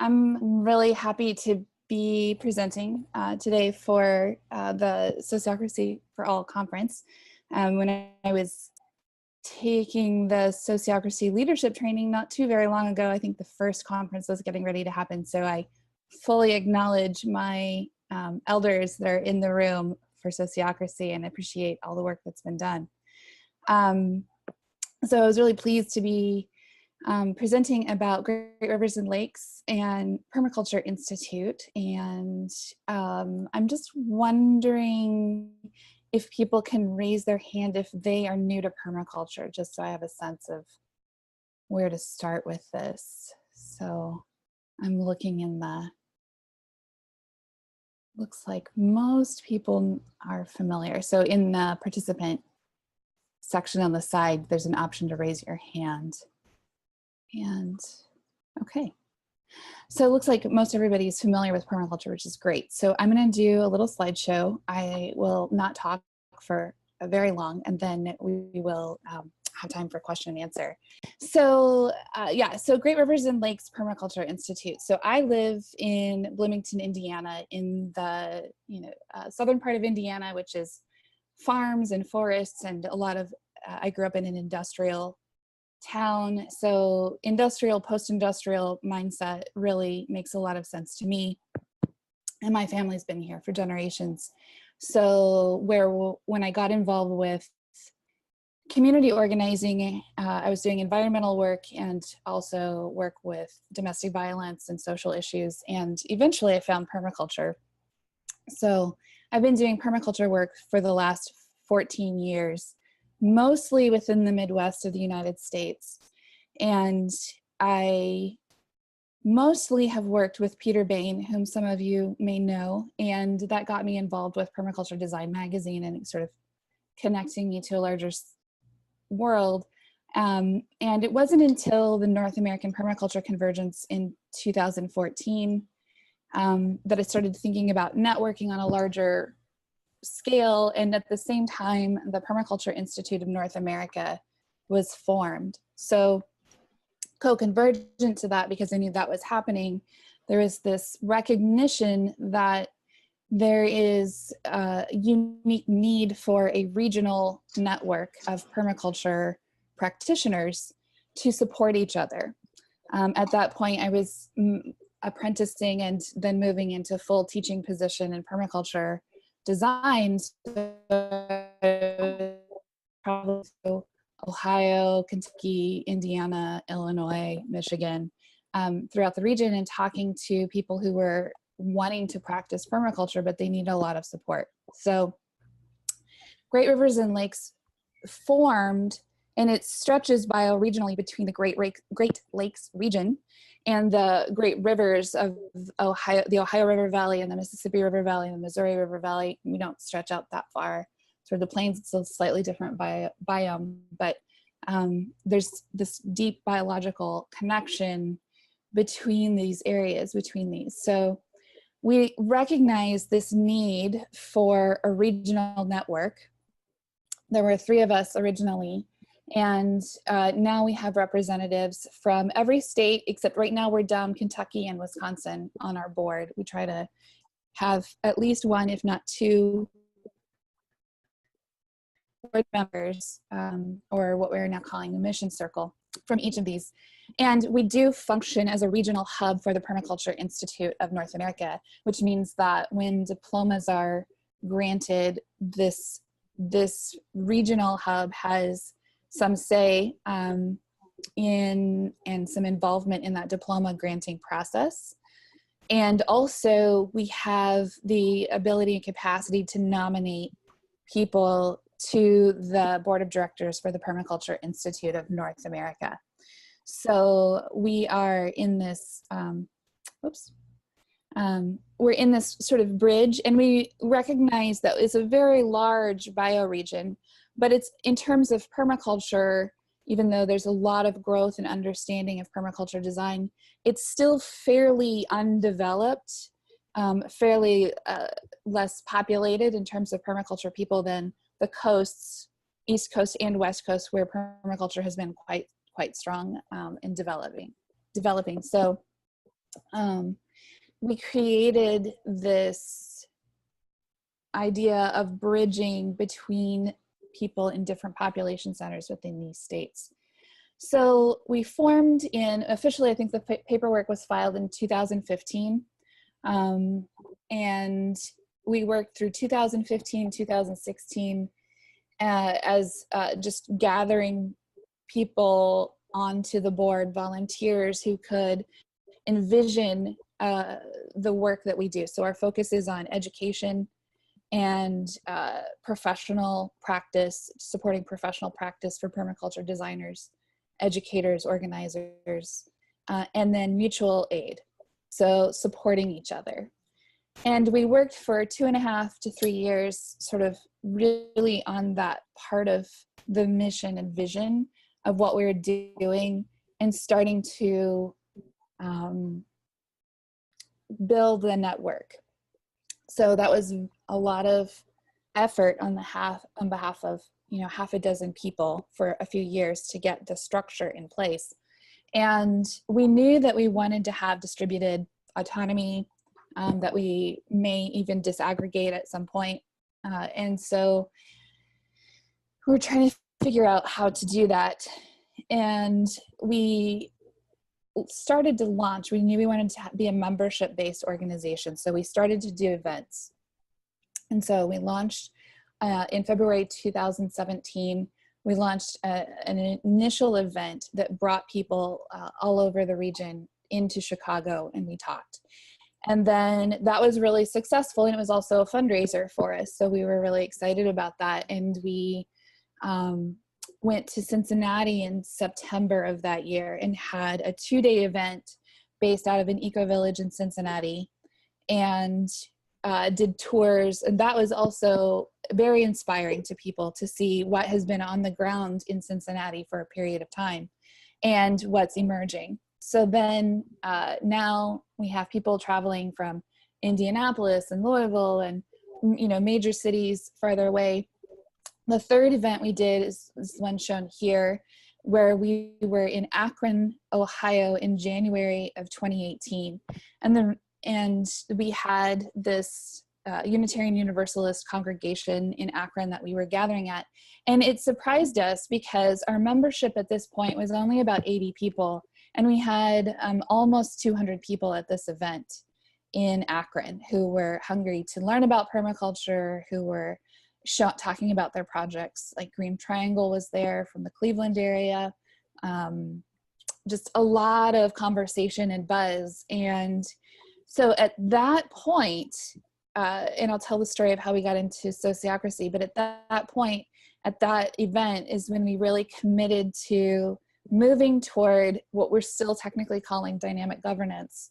I'm really happy to be presenting today for the Sociocracy for All conference. When I was taking the Sociocracy leadership training not too very long ago, I think the first conference was getting ready to happen. So I fully acknowledge my elders that are in the room for Sociocracy and appreciate all the work that's been done. So I was really pleased to be presenting about Great Rivers and Lakes and Permaculture Institute. And I'm just wondering if people can raise their hand if they are new to permaculture, just so I have a sense of where to start with this. So I'm looking in the, looks like most people are familiar. So in the participant section on the side, there's an option to raise your hand. And okay, so it looks like most everybody is familiar with permaculture, which is great. So I'm going to do a little slideshow. I will not talk for very long, and then we will have time for question and answer. So yeah, so Great Rivers and Lakes Permaculture Institute. So I live in Bloomington, Indiana, in the southern part of Indiana, which is farms and forests, and a lot of I grew up in an industrial town, so industrial, post-industrial mindset really makes a lot of sense to me, and my family's been here for generations. So when I got involved with community organizing, I was doing environmental work and also work with domestic violence and social issues, and eventually I found permaculture. So I've been doing permaculture work for the last 14 years, mostly within the Midwest of the United States. And I mostly have worked with Peter Bain, whom some of you may know, and that got me involved with Permaculture Design Magazine and sort of connecting me to a larger world. And it wasn't until the North American Permaculture Convergence in 2014 that I started thinking about networking on a larger scale, and at the same time the Permaculture Institute of North America was formed. So co-convergent to that, because I knew that was happening, there was this recognition that there is a unique need for a regional network of permaculture practitioners to support each other. At that point I was apprenticing and then moving into full teaching position in permaculture design, probably Ohio, Kentucky, Indiana, Illinois, Michigan, throughout the region, and talking to people who were wanting to practice permaculture, but they need a lot of support. So Great Rivers and Lakes formed, and it stretches bioregionally between the Great Lakes region and the great rivers of Ohio, the Ohio River Valley and the Mississippi River Valley and the Missouri River Valley. We don't stretch out that far. Sort of the plains, it's a slightly different biome, but there's this deep biological connection between these areas, So we recognize this need for a regional network. There were 3 of us originally, and now we have representatives from every state, except right now we're down Kentucky and Wisconsin on our board. We try to have at least 1, if not 2, board members, or what we're now calling the mission circle, from each of these. And we do function as a regional hub for the Permaculture Institute of North America, which means that when diplomas are granted, this regional hub has some say in and some involvement in that diploma granting process. And also we have the ability and capacity to nominate people to the board of directors for the Permaculture Institute of North America. So we are in this, we're in this sort of bridge, and we recognize that it's a very large bioregion, but it's, in terms of permaculture, even though there's a lot of growth and understanding of permaculture design, it's still fairly undeveloped, fairly less populated in terms of permaculture people than the coasts, East Coast and West Coast, where permaculture has been quite strong in developing. So we created this idea of bridging between people in different population centers within these states. So we formed officially, I think the paperwork was filed in 2015. And we worked through 2015, 2016 as just gathering people onto the board, volunteers who could envision the work that we do. So our focus is on education and professional practice, supporting professional practice for permaculture designers, educators, organizers, and then mutual aid. So supporting each other. And we worked for 2.5 to 3 years, sort of really on that part of the mission and vision of what we were doing, and starting to build the network. So that was a lot of effort on behalf of, you know, half a dozen people for a few years to get the structure in place. And we knew that we wanted to have distributed autonomy, that we may even disaggregate at some point. And so we're trying to figure out how to do that. And we started to launch. We knew we wanted to be a membership-based organization. So we started to do events. And so we launched in February 2017. We launched an initial event that brought people all over the region into Chicago, and we talked. And then that was really successful, and it was also a fundraiser for us. So we were really excited about that. And we went to Cincinnati in September of that year and had a 2-day event based out of an eco-village in Cincinnati, and did tours. And that was also very inspiring to people to see what has been on the ground in Cincinnati for a period of time and what's emerging. So then now we have people traveling from Indianapolis and Louisville and, you know, major cities farther away. The third event we did is one shown here, where we were in Akron, Ohio in January of 2018. And we had this Unitarian Universalist congregation in Akron that we were gathering at. And it surprised us because our membership at this point was only about 80 people. And we had almost 200 people at this event in Akron who were hungry to learn about permaculture, who were talking about their projects. Like Green Triangle was there from the Cleveland area. Just a lot of conversation and buzz. And so at that point, and I'll tell the story of how we got into Sociocracy, but at that point, at that event is when we really committed to moving toward what we're still technically calling dynamic governance,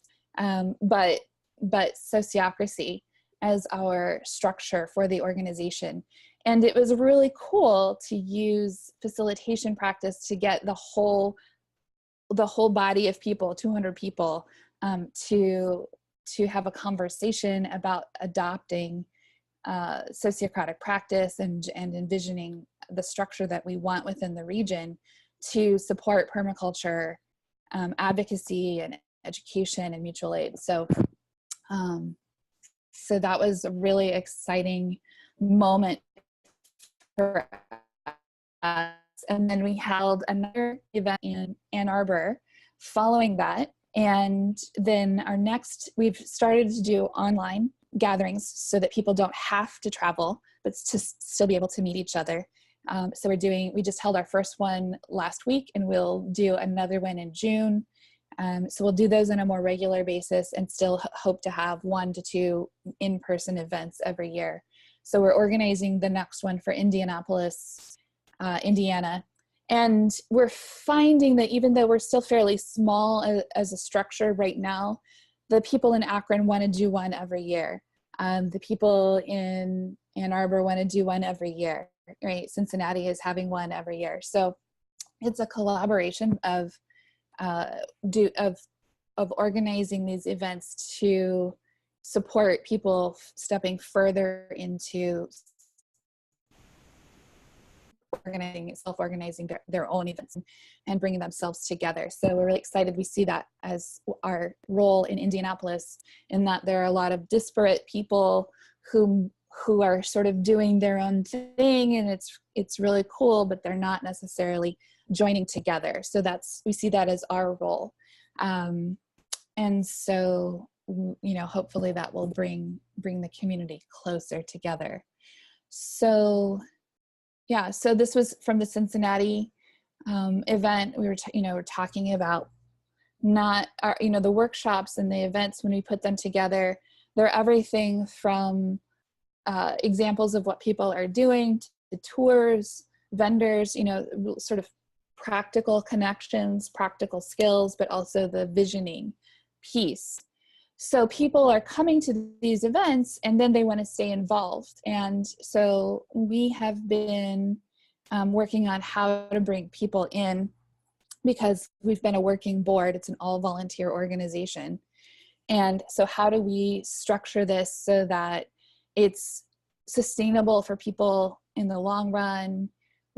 but Sociocracy as our structure for the organization. And it was really cool to use facilitation practice to get the whole body of people, 200 people, to have a conversation about adopting sociocratic practice and envisioning the structure that we want within the region to support permaculture, advocacy and education and mutual aid. So, so that was a really exciting moment for us. And then we held another event in Ann Arbor following that. And then we've started to do online gatherings so that people don't have to travel, but to still be able to meet each other. So we just held our first one last week, and we'll do another one in June. So we'll do those on a more regular basis and still hope to have 1 to 2 in-person events every year. So we're organizing the next one for Indianapolis, Indiana. And we're finding that even though we're still fairly small as a structure right now, the people in Akron want to do one every year. The people in Ann Arbor want to do one every year, right? Cincinnati is having one every year. So it's a collaboration of organizing these events to support people stepping further into self-organizing their own events and bringing themselves together. So we're really excited. We see that as our role in Indianapolis, in that there are a lot of disparate people who are sort of doing their own thing, and it's really cool, but they're not necessarily joining together. So we see that as our role. And so, you know, hopefully that will bring the community closer together. So yeah, so this was from the Cincinnati event. We were, we're talking about the workshops and the events when we put them together. They're everything from examples of what people are doing, to tours, vendors, sort of practical connections, practical skills, but also the visioning piece. So people are coming to these events and then they want to stay involved. And so we have been working on how to bring people in, because we've been a working board. It's an all volunteer organization. And so how do we structure this so that it's sustainable for people in the long run?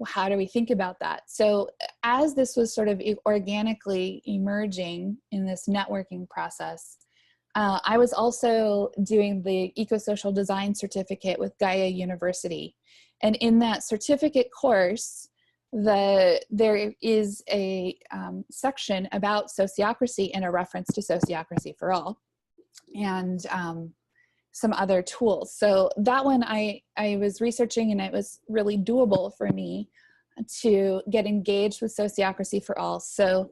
How do we think about that? So as this was sort of organically emerging in this networking process, I was also doing the Eco-Social Design certificate with Gaia University. And in that certificate course, there is a section about sociocracy and a reference to Sociocracy for All, and some other tools. So that one I was researching, and it was really doable for me to get engaged with Sociocracy for All. So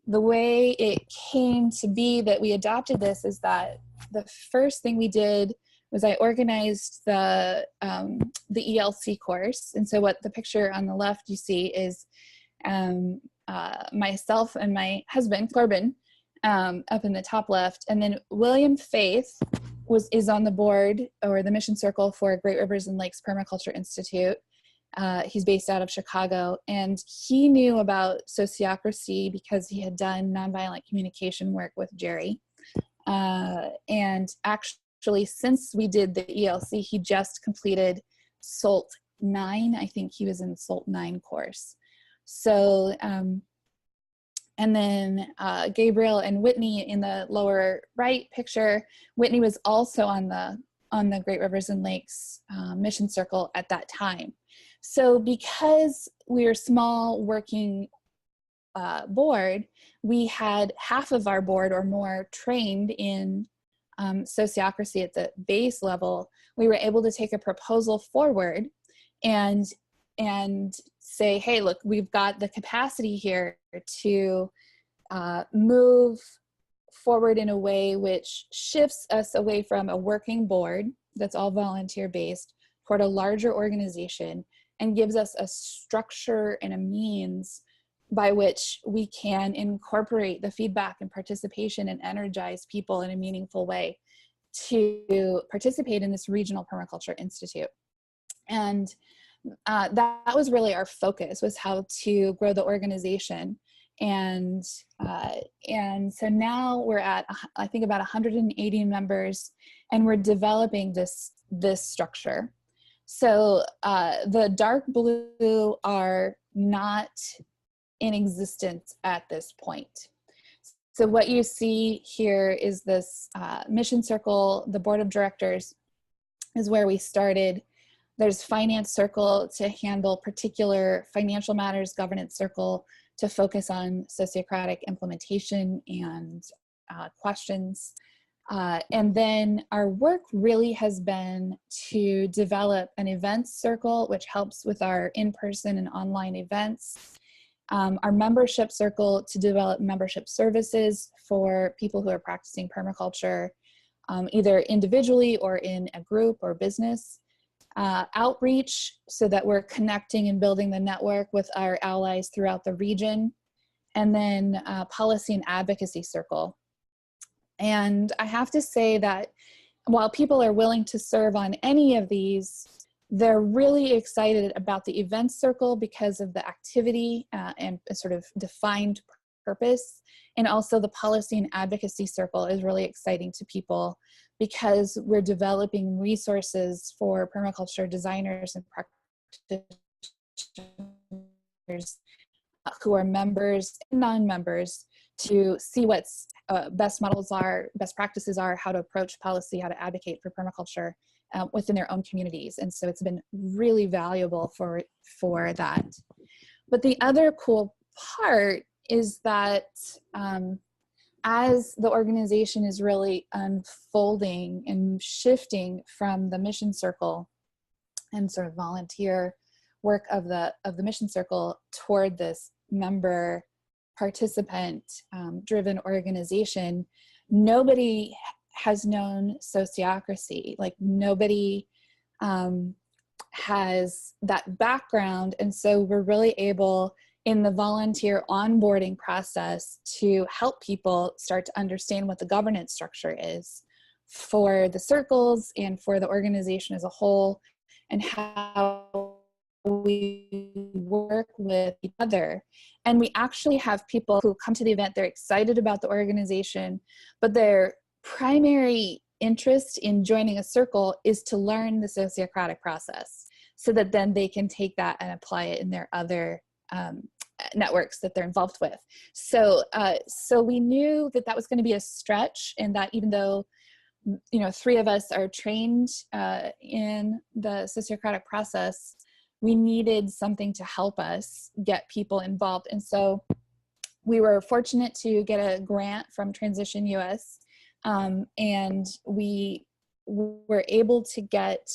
the way it came to be that we adopted this is that the first thing we did was I organized the ELC course. And so what the picture on the left you see is myself and my husband, Corbin, up in the top left. And then William Faith is on the board, or the mission circle, for Great Rivers and Lakes Permaculture Institute. He's based out of Chicago, and he knew about Sociocracy because he had done nonviolent communication work with Jerry. And actually, since we did the ELC, he just completed SOLT 9. I think he was in SOLT 9 course. So, and then Gabriel and Whitney in the lower right picture. Whitney was also on the Great Rivers and Lakes Mission Circle at that time. So because we were small working board, we had half of our board or more trained in Sociocracy at the base level. We were able to take a proposal forward and say, hey, look, we've got the capacity here to move forward in a way which shifts us away from a working board that's all volunteer based toward a larger organization, and gives us a structure and a means by which we can incorporate the feedback and participation and energize people in a meaningful way to participate in this regional permaculture institute. And that was really our focus, was how to grow the organization. And so now we're at, I think, about 180 members, and we're developing this structure. So the dark blue are not in existence at this point. So what you see here is this mission circle. The board of directors is where we started. There's finance circle to handle particular financial matters, governance circle to focus on sociocratic implementation and questions. And then our work really has been to develop an events circle, which helps with our in-person and online events. Our membership circle to develop membership services for people who are practicing permaculture, either individually or in a group or business. Outreach, so that we're connecting and building the network with our allies throughout the region. And then policy and advocacy circle. And I have to say that while people are willing to serve on any of these, they're really excited about the events circle because of the activity and a sort of defined purpose. And also the policy and advocacy circle is really exciting to people because we're developing resources for permaculture designers and who are members and non-members to see what's best models are, best practices are, how to approach policy, how to advocate for permaculture within their own communities. And so it's been really valuable for that. But the other cool part is that as the organization is really unfolding and shifting from the mission circle and sort of volunteer work of the mission circle toward this member participant driven organization, nobody has known sociocracy. Like nobody has that background. And so we're really able in the volunteer onboarding process to help people start to understand what the governance structure is for the circles and for the organization as a whole, and how we work with each other. And we actually have people who come to the event, they're excited about the organization, but their primary interest in joining a circle is to learn the sociocratic process so that then they can take that and apply it in their other networks that they're involved with. So we knew that that was going to be a stretch, and that even though, you know, 3 of us are trained in the sociocratic process, we needed something to help us get people involved. And so we were fortunate to get a grant from Transition US, and we were able to get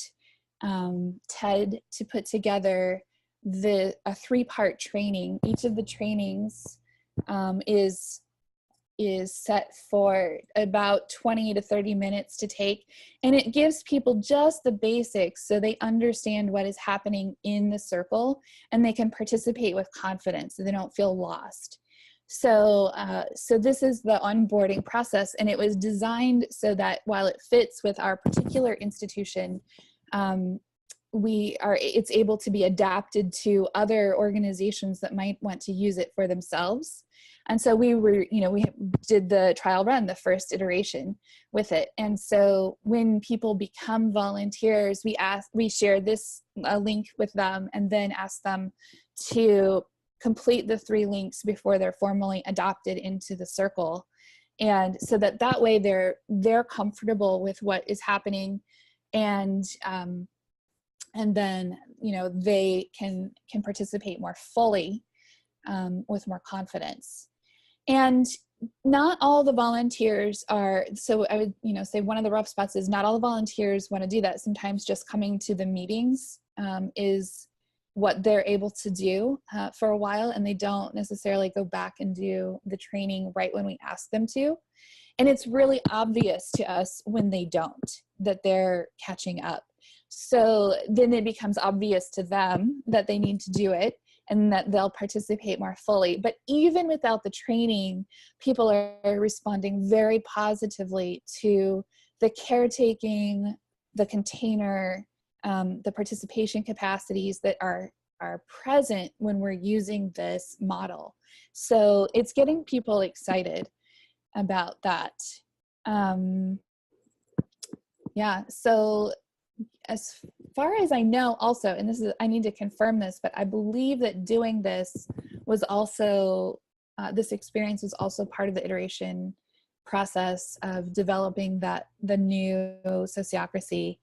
TED to put together a 3-part training. Each of the trainings is set for about 20 to 30 minutes to take, and it gives people just the basics so they understand what is happening in the circle and they can participate with confidence so they don't feel lost. So this is the onboarding process, and it was designed so that while it fits with our particular institution, it's able to be adapted to other organizations that might want to use it for themselves. And so we did the trial run, the first iteration with it. And so when people become volunteers, we share this link with them and then ask them to complete the 3 links before they're formally adopted into the circle. And so that way they're comfortable with what is happening, and then, you know, they can participate more fully with more confidence. And not all the volunteers are, so I would, you know, say one of the rough spots is not all the volunteers want to do that. Sometimes just coming to the meetings is what they're able to do for a while, and they don't necessarily go back and do the training right when we ask them to. And it's really obvious to us when they don't, that they're catching up. So then it becomes obvious to them that they need to do it and that they'll participate more fully. But even without the training, people are responding very positively to the caretaking, the container, the participation capacities that are present when we're using this model. So it's getting people excited about that. Yeah, so as far as I know also, and this is, I need to confirm this, but I believe that doing this was also, this experience was also part of the iteration process of developing the new Sociocracy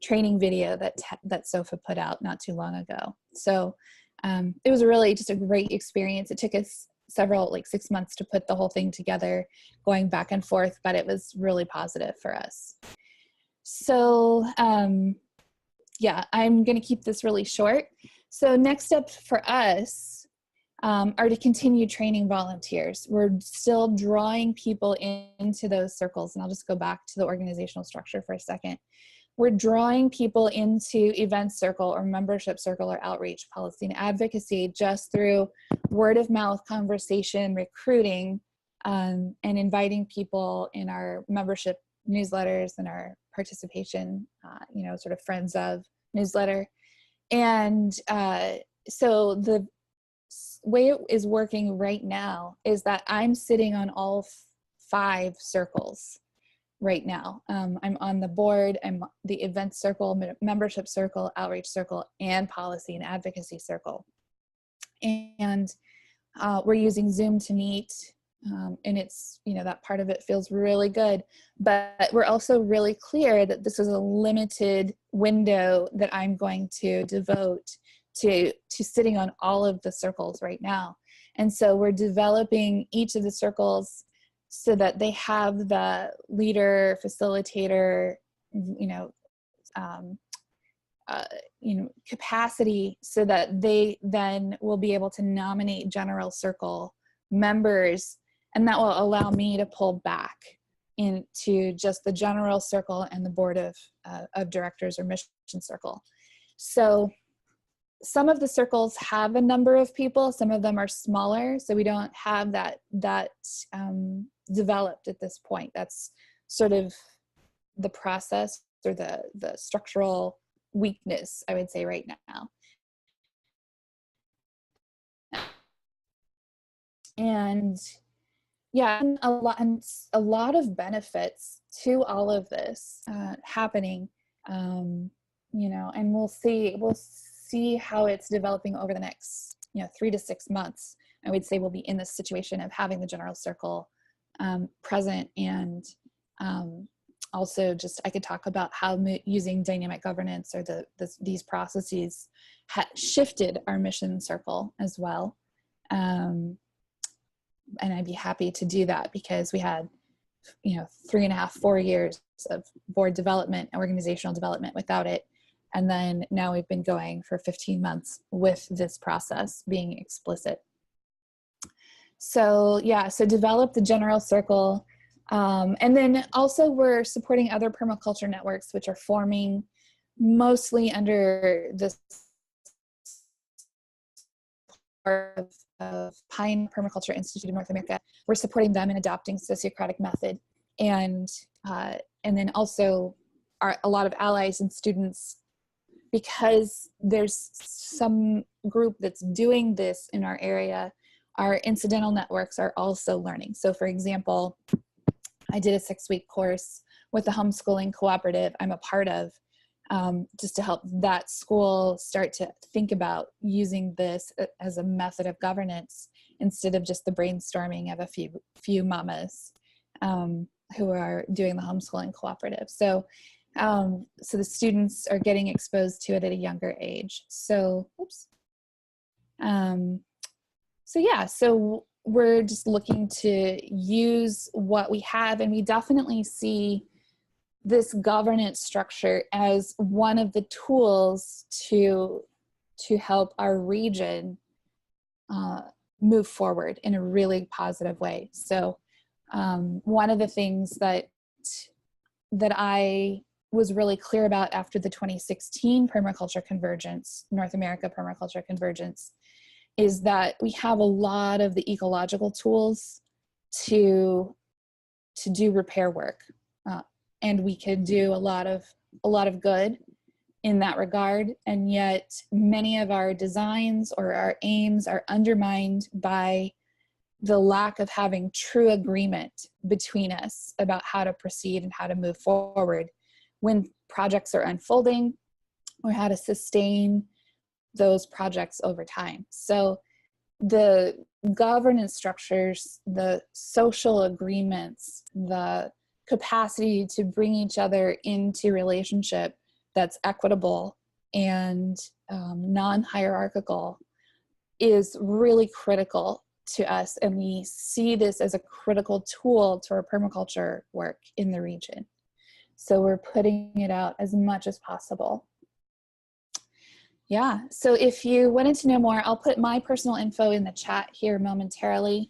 training video that SOFA put out not too long ago. So it was really just a great experience. It took us several, like 6 months to put the whole thing together, going back and forth, but it was really positive for us. So yeah, I'm going to keep this really short. So next steps for us are to continue training volunteers. We're still drawing people into those circles, and I'll just go back to the organizational structure for a second. We're drawing people into event circle or membership circle or outreach, policy and advocacy just through word of mouth conversation, recruiting, and inviting people in our membership newsletters and our participation, you know, sort of friends of newsletter. And so the way it is working right now is that I'm sitting on all 5 circles right now. I'm on the board, I'm the event circle, membership circle, outreach circle, and policy and advocacy circle. And we're using Zoom to meet, and it's, you know, that part of it feels really good, but we're also really clear that this is a limited window that I'm going to devote to sitting on all of the circles right now. And so we're developing each of the circles so that they have the leader, facilitator, you know, capacity, so that they then will be able to nominate general circle members, and that will allow me to pull back into just the general circle and the board of directors or mission circle. So some of the circles have a number of people, some of them are smaller, so we don't have that developed at this point. That's sort of the process, or the structural weakness, I would say, right now. And yeah, a lot of benefits to all of this happening, you know, and we'll see how it's developing over the next, you know, 3 to 6 months. I would say we'll be in this situation of having the general circle present, and also just I could talk about how using dynamic governance or these processes shifted our mission circle as well. And I'd be happy to do that, because we had, you know, 3.5, 4 years of board development, organizational development without it. And then now we've been going for 15 months with this process being explicit. So yeah, so develop the general circle. And then also we're supporting other permaculture networks, which are forming mostly under this of Pine Permaculture Institute of North America. We're supporting them in adopting sociocratic method, and then also a lot of allies and students, because there's some group that's doing this in our area. Our incidental networks are also learning. So for example, I did a 6-week course with the homeschooling cooperative I'm a part of, just to help that school start to think about using this as a method of governance, instead of just the brainstorming of a few mamas who are doing the homeschooling cooperative. So so the students are getting exposed to it at a younger age. So, oops. So yeah, so we're just looking to use what we have, and we definitely see this governance structure as one of the tools to help our region move forward in a really positive way. So one of the things that I was really clear about after the 2016 permaculture convergence, North America permaculture convergence, is that we have a lot of the ecological tools to do repair work. And we could do a lot of good in that regard, and yet many of our designs or our aims are undermined by the lack of having true agreement between us about how to proceed and how to move forward when projects are unfolding, or how to sustain those projects over time. So the governance structures, the social agreements, the capacity to bring each other into relationship that's equitable and non-hierarchical is really critical to us, and we see this as a critical tool to our permaculture work in the region. So we're putting it out as much as possible. Yeah, so if you wanted to know more, I'll put my personal info in the chat here momentarily.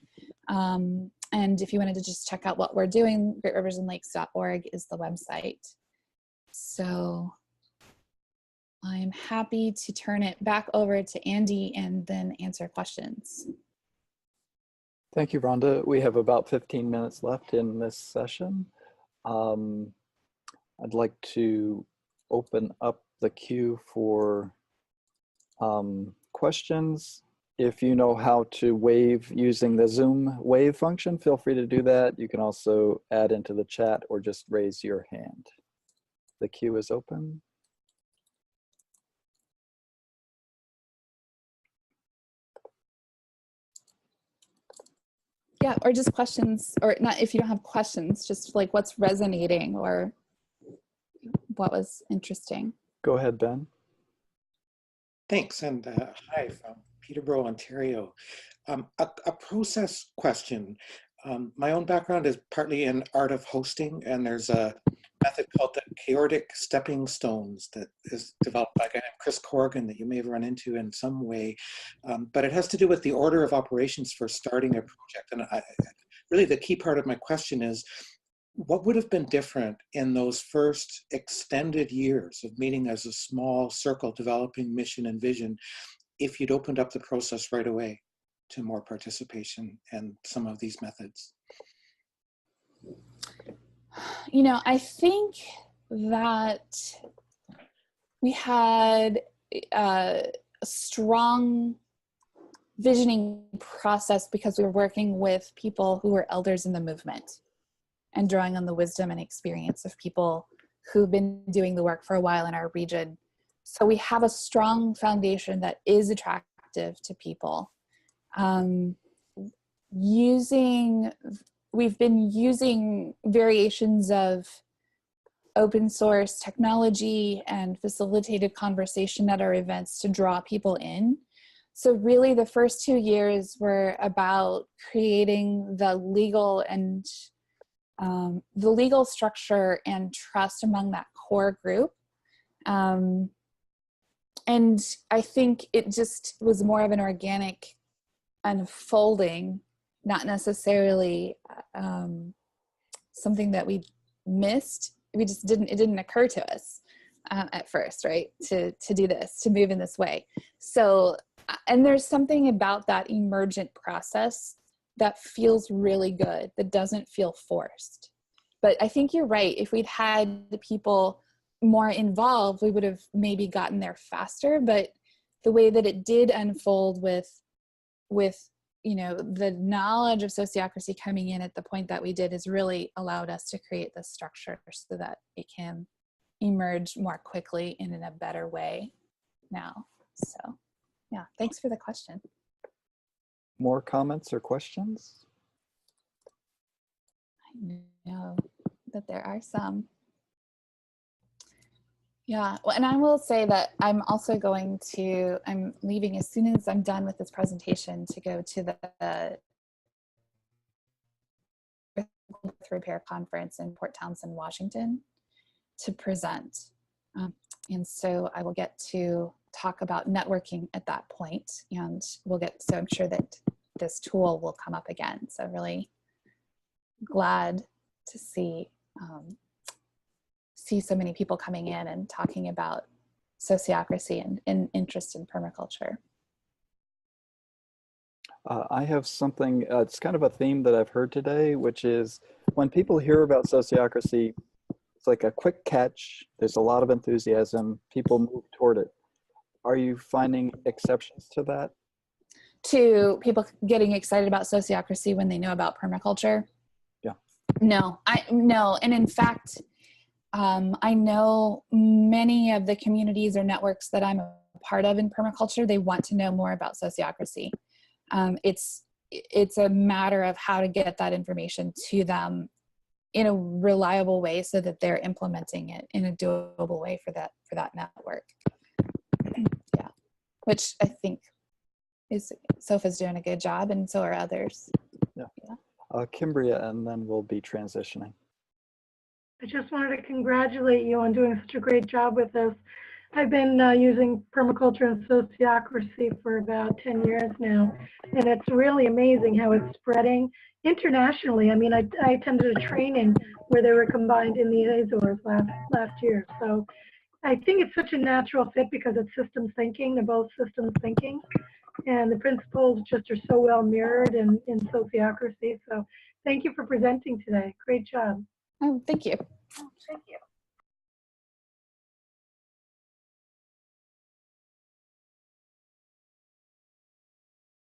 And if you wanted to just check out what we're doing, greatriversandlakes.org is the website. So I'm happy to turn it back over to Andy and then answer questions. Thank you, Rhonda. We have about 15 minutes left in this session. I'd like to open up the queue for questions. If you know how to wave using the Zoom wave function, feel free to do that. You can also add into the chat or just raise your hand. The queue is open. Yeah, or just questions, or not if you don't have questions, just like what's resonating or what was interesting. Go ahead, Ben. Thanks, and hi from Peterborough, Ontario. A process question. My own background is partly in art of hosting, and there's a method called the chaotic stepping stones that is developed by a guy named Chris Corrigan that you may have run into in some way. But it has to do with the order of operations for starting a project. And really the key part of my question is, what would have been different in those first extended years of meeting as a small circle, developing mission and vision, if you'd opened up the process right away to more participation and some of these methods? You know, I think that we had a strong visioning process because we were working with people who were elders in the movement and drawing on the wisdom and experience of people who've been doing the work for a while in our region. So we have a strong foundation that is attractive to people. We've been using variations of open source technology and facilitated conversation at our events to draw people in. So really the first 2 years were about creating the legal and the legal structure and trust among that core group. And I think it just was more of an organic unfolding, not necessarily something that we missed. It didn't occur to us at first, right? To do this, to move in this way. So, and there's something about that emergent process that feels really good, that doesn't feel forced. But I think you're right. If we'd had the people more involved, we would have maybe gotten there faster. But the way that it did unfold with you know, the knowledge of sociocracy coming in at the point that we did has really allowed us to create this structure so that it can emerge more quickly and in a better way now. So yeah, thanks for the question. More comments or questions? I know that there are some. Yeah, well, and I will say that I'm also I'm leaving as soon as I'm done with this presentation to go to the Repair Conference in Port Townsend, Washington to present. And so I will get to talk about networking at that point, and so I'm sure that this tool will come up again. So really glad to see so many people coming in and talking about sociocracy and interest in permaculture. I have something, it's kind of a theme that I've heard today, which is when people hear about sociocracy, it's like a quick catch. There's a lot of enthusiasm. People move toward it. Are you finding exceptions to that? To people getting excited about sociocracy when they know about permaculture? Yeah. No. And in fact, I know many of the communities or networks that I'm a part of in permaculture, they want to know more about sociocracy. It's a matter of how to get that information to them in a reliable way so that they're implementing it in a doable way for that network. Yeah, which I think SOFA's doing a good job, and so are others. Yeah. Kimbria, and then we'll be transitioning. I just wanted to congratulate you on doing such a great job with this. I've been using permaculture and sociocracy for about 10 years now, and it's really amazing how it's spreading internationally. I mean, I attended a training where they were combined in the Azores last year. So I think it's such a natural fit because it's systems thinking. They're both systems thinking, and the principles just are so well mirrored in sociocracy. So thank you for presenting today. Great job. Oh, thank you. Thank you.